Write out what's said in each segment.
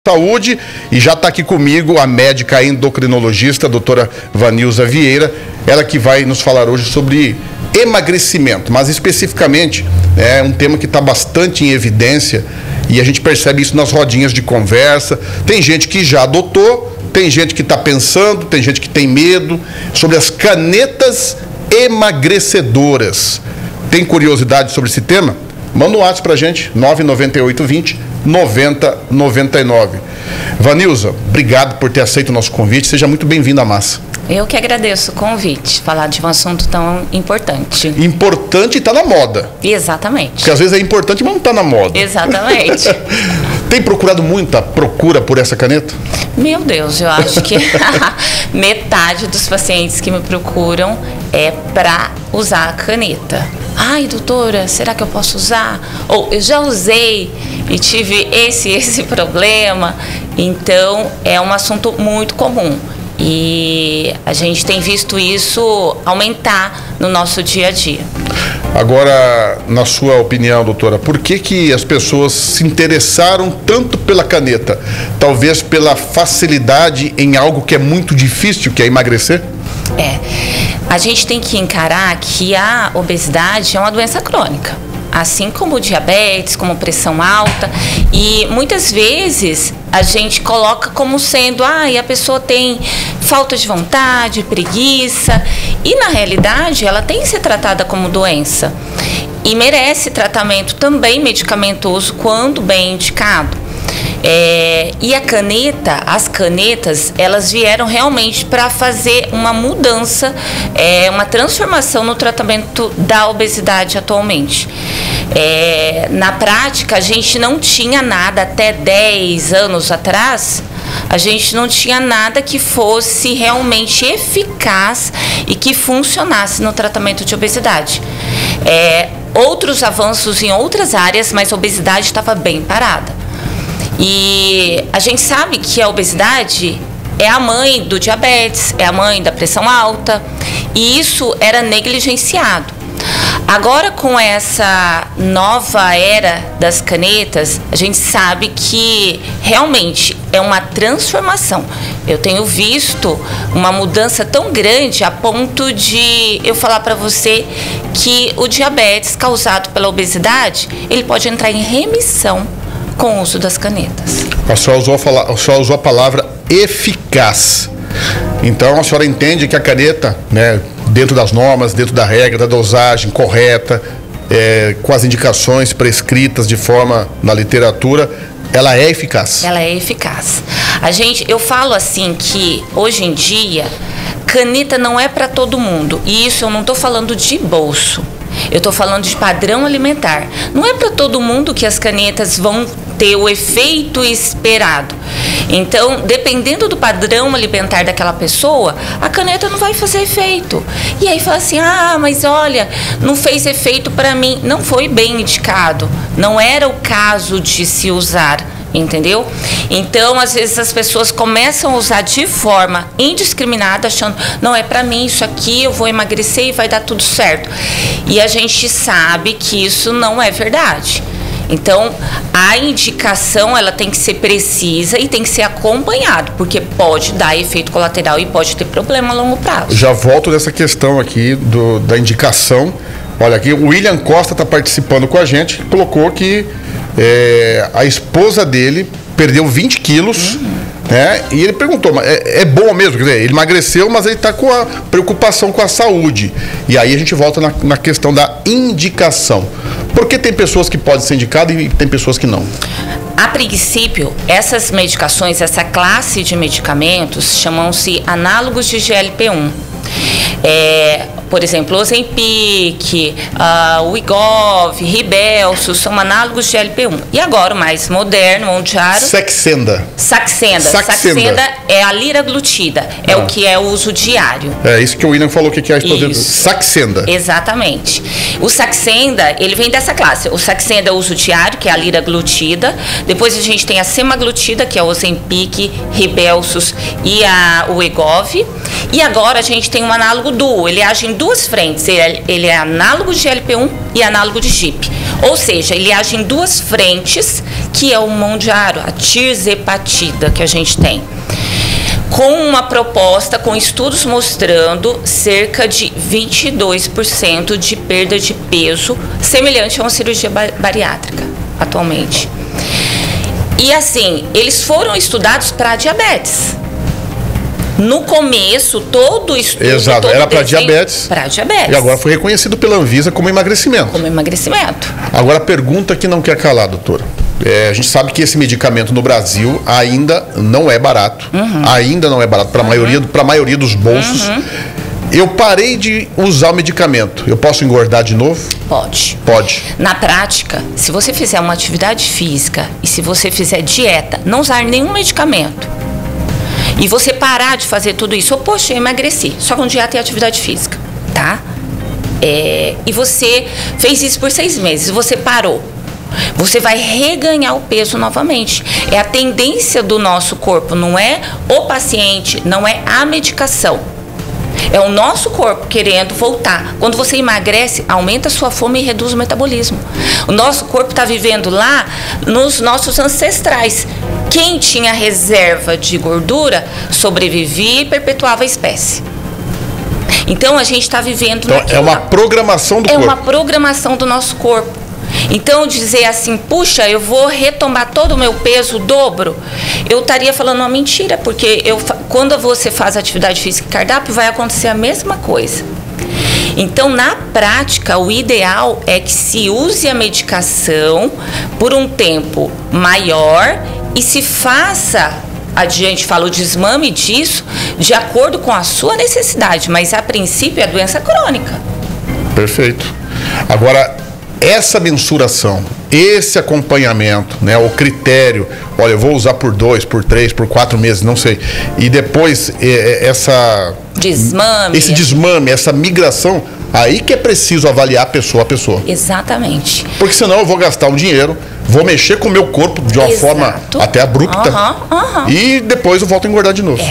Saúde, e já está aqui comigo a médica endocrinologista, a doutora Vanilza Vieira, ela que vai nos falar hoje sobre emagrecimento, mas especificamente é um tema que está bastante em evidência e a gente percebe isso nas rodinhas de conversa. Tem gente que já adotou, tem gente que está pensando, tem gente que tem medo sobre as canetas emagrecedoras. Tem curiosidade sobre esse tema? Manda um WhatsApp pra gente, 99820-9099. Vanilza, obrigado por ter aceito o nosso convite. Seja muito bem-vinda à Massa. Eu que agradeço o convite, falar de um assunto tão importante. Importante e tá na moda. Exatamente. Porque às vezes é importante, mas não tá na moda. Exatamente. Tem procurado muita procura por essa caneta? Meu Deus, eu acho que metade dos pacientes que me procuram é para usar a caneta. Ai, doutora, será que eu posso usar? Ou eu já usei e tive esse problema. Então, é um assunto muito comum. E a gente tem visto isso aumentar no nosso dia a dia. Agora, na sua opinião, doutora, por que as pessoas se interessaram tanto pela caneta? Talvez pela facilidade em algo que é muito difícil, que é emagrecer? A gente tem que encarar que a obesidade é uma doença crônica, assim como o diabetes, como pressão alta, e muitas vezes a gente coloca como sendo, a pessoa tem falta de vontade, preguiça, e na realidade ela tem que ser tratada como doença e merece tratamento também medicamentoso quando bem indicado. E as canetas, elas vieram realmente para fazer uma mudança, uma transformação no tratamento da obesidade atualmente. Na prática, a gente não tinha nada, até 10 anos atrás, a gente não tinha nada que fosse realmente eficaz e que funcionasse no tratamento de obesidade. Outros avanços em outras áreas, mas a obesidade estava bem parada. E a gente sabe que a obesidade é a mãe do diabetes, é a mãe da pressão alta, e isso era negligenciado. Agora, com essa nova era das canetas, a gente sabe que realmente é uma transformação. Eu tenho visto uma mudança tão grande a ponto de eu falar para você que o diabetes causado pela obesidade, ele pode entrar em remissão com o uso das canetas. A senhora usou a palavra eficaz. Então a senhora entende que a caneta, dentro das normas, dentro da regra, da dosagem correta, com as indicações prescritas de forma na literatura, ela é eficaz? Ela é eficaz. Eu falo assim que hoje em dia caneta não é para todo mundo, e isso eu não estou falando de bolso. Eu estou falando de padrão alimentar. Não é para todo mundo que as canetas vão ter o efeito esperado. Então, dependendo do padrão alimentar daquela pessoa, a caneta não vai fazer efeito. E aí fala assim, mas olha, não fez efeito para mim. Não foi bem indicado. Não era o caso de se usar. Entendeu? Então, às vezes as pessoas começam a usar de forma indiscriminada, achando, não é para mim isso aqui, eu vou emagrecer e vai dar tudo certo. E a gente sabe que isso não é verdade. Então, a indicação, ela tem que ser precisa e tem que ser acompanhado, porque pode dar efeito colateral e pode ter problema a longo prazo. Já volto nessa questão aqui da indicação. Olha, aqui o William Costa está participando com a gente, colocou que a esposa dele perdeu 20 quilos, e ele perguntou, mas é bom mesmo? Quer dizer, ele emagreceu, mas ele está com a preocupação com a saúde. E aí a gente volta na questão da indicação. Porque tem pessoas que podem ser indicadas e tem pessoas que não? A princípio, essas medicações, essa classe de medicamentos, chamam-se análogos de GLP-1. Por exemplo, Ozempic, o Wegovy, Rybelsus, são análogos de GLP-1. E agora, o mais moderno, Mounjaro... Saxenda é a liraglutida, é o que é o uso diário. É isso que o William falou que é a esposa. Saxenda. Exatamente. O Saxenda, ele vem dessa classe. O Saxenda é o uso diário, que é a liraglutida. Depois a gente tem a semaglutida, que é o Ozempic, Rybelsus e o Wegovy. E agora a gente tem um análogo duo, ele age em duas frentes, ele é análogo de GLP-1 e análogo de GIP. Ou seja, ele age em duas frentes, que é o Mounjaro, a tirzepatida que a gente tem. Com uma proposta, com estudos mostrando cerca de 22% de perda de peso, semelhante a uma cirurgia bariátrica, atualmente. E assim, eles foram estudados para diabetes. No começo, todo o estudo... Exato, era para diabetes. Para diabetes. E agora foi reconhecido pela Anvisa como emagrecimento. Como emagrecimento. Agora, a pergunta que não quer calar, doutora. A gente sabe que esse medicamento no Brasil ainda não é barato. Ainda não é barato para a maioria dos bolsos. Eu parei de usar o medicamento. Eu posso engordar de novo? Pode. Pode. Na prática, se você fizer uma atividade física e se você fizer dieta, não usar nenhum medicamento, e você parar de fazer tudo isso, poxa, eu emagreci, só com dieta e atividade física, tá? E você fez isso por 6 meses, você parou. Você vai reganhar o peso novamente. É a tendência do nosso corpo, não é o paciente, não é a medicação. É o nosso corpo querendo voltar. Quando você emagrece, aumenta a sua fome e reduz o metabolismo. O nosso corpo está vivendo lá nos nossos ancestrais. Quem tinha reserva de gordura sobrevivia e perpetuava a espécie. Então a gente está vivendo. Então, é uma programação do corpo. É uma programação do nosso corpo. Então dizer assim, puxa, eu vou retomar todo o meu peso, o dobro, eu estaria falando uma mentira, porque quando você faz atividade física e cardápio, vai acontecer a mesma coisa. Então, na prática, o ideal é que se use a medicação por um tempo maior e se faça, a gente fala o desmame disso, de acordo com a sua necessidade, mas a princípio é doença crônica. Perfeito. Agora, essa mensuração, esse acompanhamento, né, o critério, olha, eu vou usar por 2, por 3, por 4 meses, não sei, e depois esse desmame, essa migração, aí que é preciso avaliar pessoa a pessoa. Exatamente. Porque senão eu vou gastar um dinheiro, vou mexer com o meu corpo de uma forma até abrupta e depois eu volto a engordar de novo.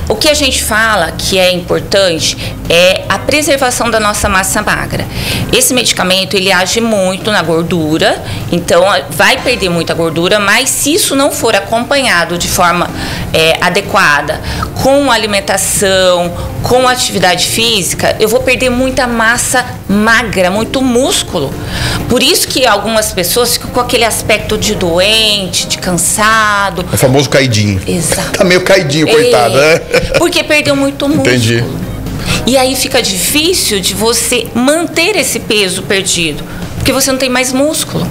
O que a gente fala que é importante é a preservação da nossa massa magra. Esse medicamento, ele age muito na gordura, então vai perder muita gordura, mas se isso não for acompanhado de forma adequada, com alimentação, com atividade física, eu vou perder muita massa magra, muito músculo. Por isso que algumas pessoas ficam com aquele aspecto de doente, de cansado. O famoso caidinho. Exato. Tá meio caidinho, coitado, né? Porque perdeu muito músculo. Entendi. E aí fica difícil de você manter esse peso perdido, porque você não tem mais músculo.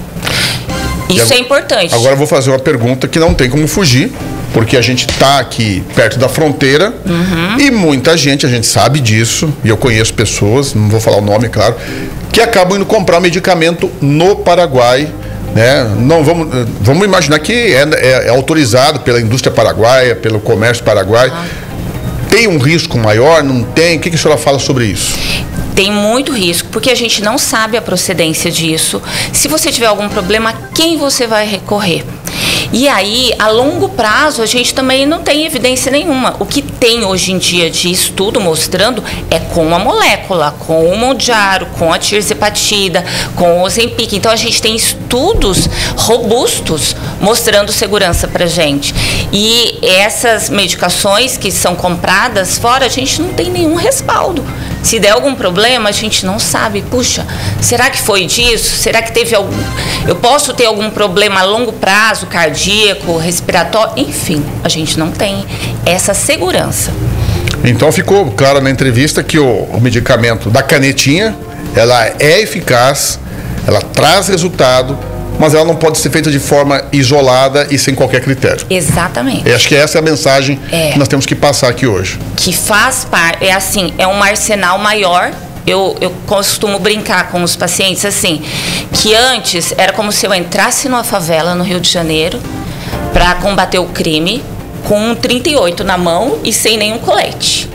Isso é importante. Agora eu vou fazer uma pergunta que não tem como fugir, porque a gente está aqui perto da fronteira e muita gente, a gente sabe disso, e eu conheço pessoas, não vou falar o nome, é claro, que acabam indo comprar medicamento no Paraguai, né? Não, vamos imaginar que é autorizado pela indústria paraguaia, pelo comércio paraguaio. Tem um risco maior? Não tem? O que a senhora fala sobre isso? Tem muito risco, porque a gente não sabe a procedência disso. Se você tiver algum problema, quem você vai recorrer? E aí, a longo prazo, a gente também não tem evidência nenhuma. O que tem hoje em dia de estudo mostrando é com a molécula, com o Mounjaro, com a tirzepatida, com o Ozempic. Então, a gente tem estudos robustos mostrando segurança pra gente. E essas medicações que são compradas fora, a gente não tem nenhum respaldo. Se der algum problema, a gente não sabe. Puxa, será que foi disso? Será que teve algum... Eu posso ter algum problema a longo prazo, cardíaco, respiratório? Enfim, a gente não tem essa segurança. Então ficou claro na entrevista que o medicamento da canetinha, ela é eficaz, ela traz resultado, mas ela não pode ser feita de forma isolada e sem qualquer critério. Exatamente. Eu acho que essa é a mensagem que nós temos que passar aqui hoje. Que faz parte, é um arsenal maior. Eu costumo brincar com os pacientes assim, que antes era como se eu entrasse numa favela no Rio de Janeiro para combater o crime com um 38 na mão e sem nenhum colete.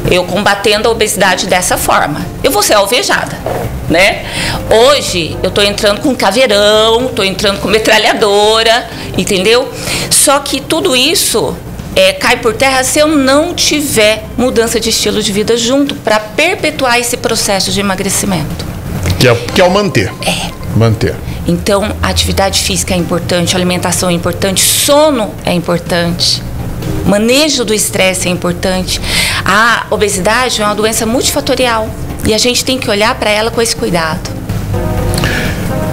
Eu combatendo a obesidade dessa forma. Eu vou ser alvejada, né? Hoje eu tô entrando com caveirão, tô entrando com metralhadora, entendeu? Só que tudo isso cai por terra se eu não tiver mudança de estilo de vida junto para perpetuar esse processo de emagrecimento. Que é o manter. Manter. Então, a atividade física é importante, a alimentação é importante, sono é importante, manejo do estresse é importante. A obesidade é uma doença multifatorial e a gente tem que olhar para ela com esse cuidado.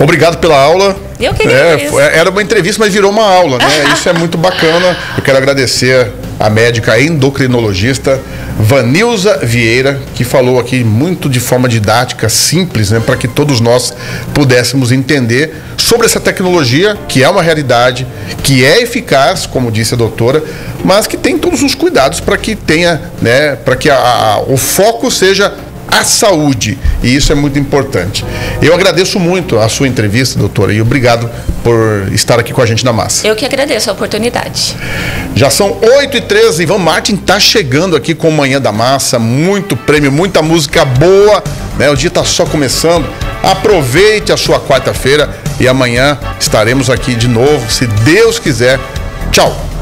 Obrigado pela aula. Eu que agradeço. Era uma entrevista, mas virou uma aula, né? Isso é muito bacana. Eu quero agradecer a médica endocrinologista Vanilza Vieira, que falou aqui muito de forma didática, simples, né, para que todos nós pudéssemos entender sobre essa tecnologia, que é uma realidade, que é eficaz, como disse a doutora, mas que tem todos os cuidados para que tenha, né, para que o foco seja a saúde, e isso é muito importante. Eu agradeço muito a sua entrevista, doutora, e obrigado por estar aqui com a gente na Massa. Eu que agradeço a oportunidade. Já são 8h13, Ivan Martin está chegando aqui com o Manhã da Massa, muito prêmio, muita música boa, né? O dia está só começando. Aproveite a sua quarta-feira e amanhã estaremos aqui de novo, se Deus quiser. Tchau!